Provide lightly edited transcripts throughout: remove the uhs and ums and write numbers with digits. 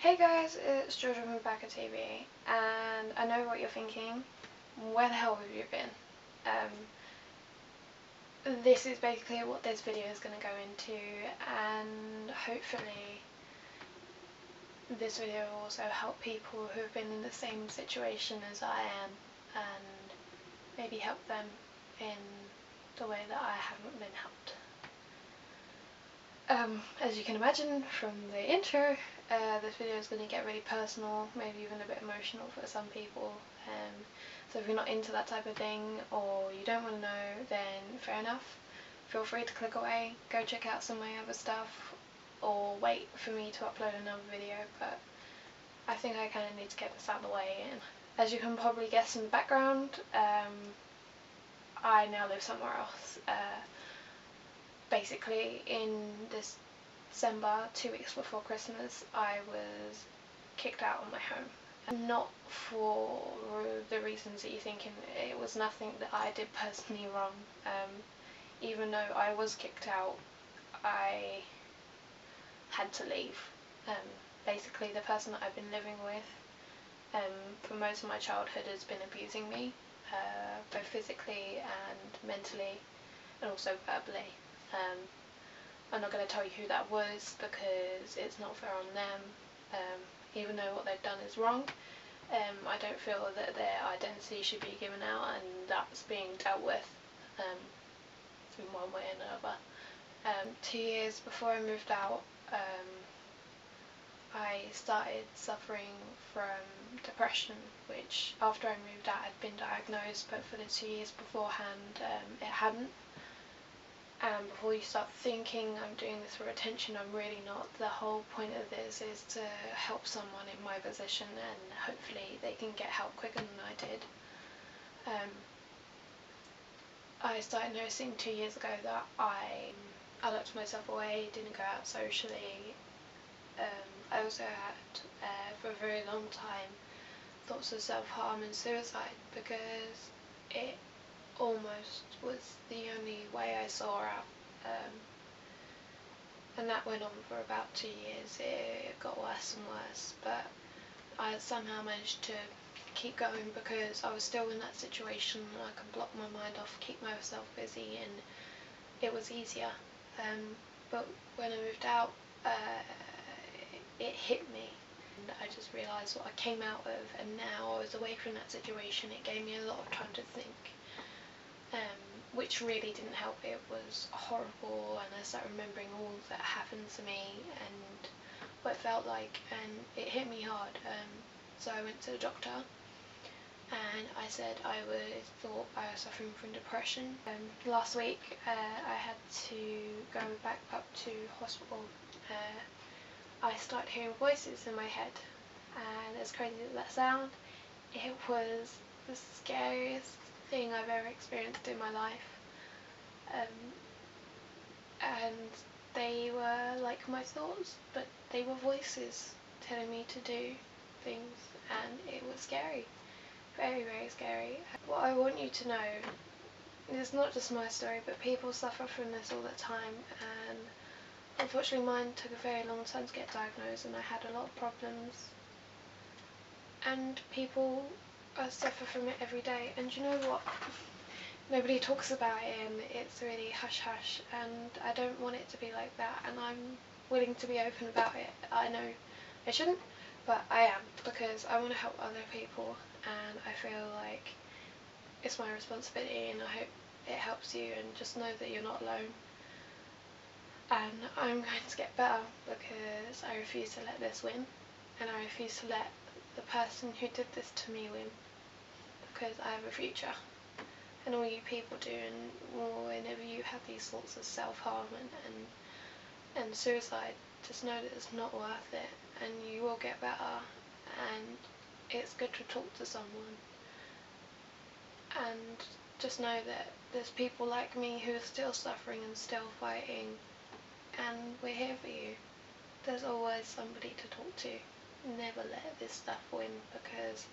Hey guys, it's Georgia from Rebecca TV, and I know what you're thinking. Where the hell have you been? This is basically what this video is going to go into, and hopefully this video will also help people who have been in the same situation as I am, and maybe help them in the way that I haven't been helped. As you can imagine from the intro, this video is going to get really personal, maybe even a bit emotional for some people. So if you're not into that type of thing, or you don't want to know, then fair enough. Feel free to click away, go check out some of my other stuff, or wait for me to upload another video, but I think I kind of need to get this out of the way. And as you can probably guess in the background, I now live somewhere else. Basically, in December, 2 weeks before Christmas, I was kicked out of my home. Not for the reasons that you're thinking. It was nothing that I did personally wrong. Even though I was kicked out, I had to leave. Basically, the person that I've been living with for most of my childhood has been abusing me, both physically and mentally, and also verbally. I'm not going to tell you who that was because it's not fair on them. Even though what they've done is wrong, I don't feel that their identity should be given out, and that's being dealt with in one way or another. 2 years before I moved out, I started suffering from depression, which after I moved out had been diagnosed, but for the 2 years beforehand it hadn't. And before you start thinking I'm doing this for attention, I'm really not. The whole point of this is to help someone in my position, and hopefully they can get help quicker than I did. I started noticing 2 years ago that I locked myself away, didn't go out socially. I also had, for a very long time, thoughts of self-harm and suicide because it almost was the only way I saw out, and that went on for about 2 years. It got worse and worse, but I somehow managed to keep going because I was still in that situation and I could block my mind off, keep myself busy, and it was easier. But when I moved out, it hit me. And I just realised what I came out of, and now I was away from that situation. It gave me a lot of time to think. Which really didn't help. It was horrible, and I started remembering all that happened to me and what it felt like, and it hit me hard. So I went to the doctor and I said I thought I was suffering from depression. Last week I had to go back up to hospital. I started hearing voices in my head, and as crazy as that sounds, it was the scariest thing I've ever experienced in my life. And they were like my thoughts, but they were voices telling me to do things, and it was scary. Very, very scary. What I want you to know is not just my story, but people suffer from this all the time, and unfortunately mine took a very long time to get diagnosed, and I had a lot of problems, and people suffer from it every day. And you know what? Nobody talks about it, and it's really hush hush, and I don't want it to be like that, and I'm willing to be open about it. I know I shouldn't, but I am, because I want to help other people, and I feel like it's my responsibility, and I hope it helps you, and just know that you're not alone. And I'm going to get better, because I refuse to let this win, and I refuse to let the person who did this to me win, because I have a future. And all you people do, and whenever you have these thoughts of self-harm and suicide, just know that it's not worth it, and you will get better, and it's good to talk to someone. And just know that there's people like me who are still suffering and still fighting, and we're here for you. There's always somebody to talk to. Never let this stuff win, because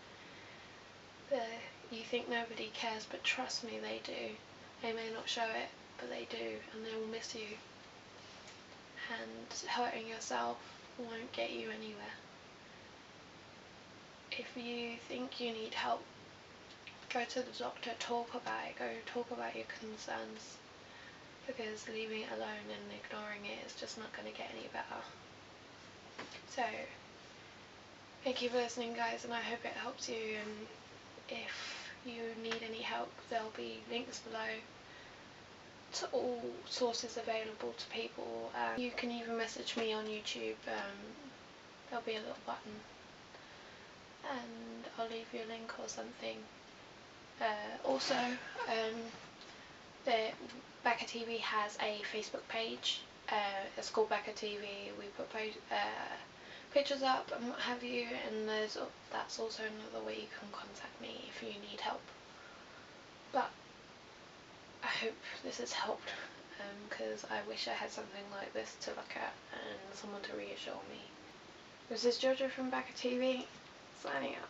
you think nobody cares, but trust me, they do. They may not show it, but they do, and they will miss you. And hurting yourself won't get you anywhere. if you think you need help, go to the doctor, talk about it, go talk about your concerns, because leaving it alone and ignoring it is just not going to get any better. So, thank you for listening, guys, and I hope it helps you, and if you need any help, there'll be links below to all sources available to people. You can even message me on YouTube, there'll be a little button, and I'll leave you a link or something. Also, the Becca TV has a Facebook page. It's called Becca TV. We put pictures up and what have you, and that's also another way you can contact me if you need help. But I hope this has helped, because I wish I had something like this to look at and someone to reassure me. This is Jojo from Becca TV, signing out.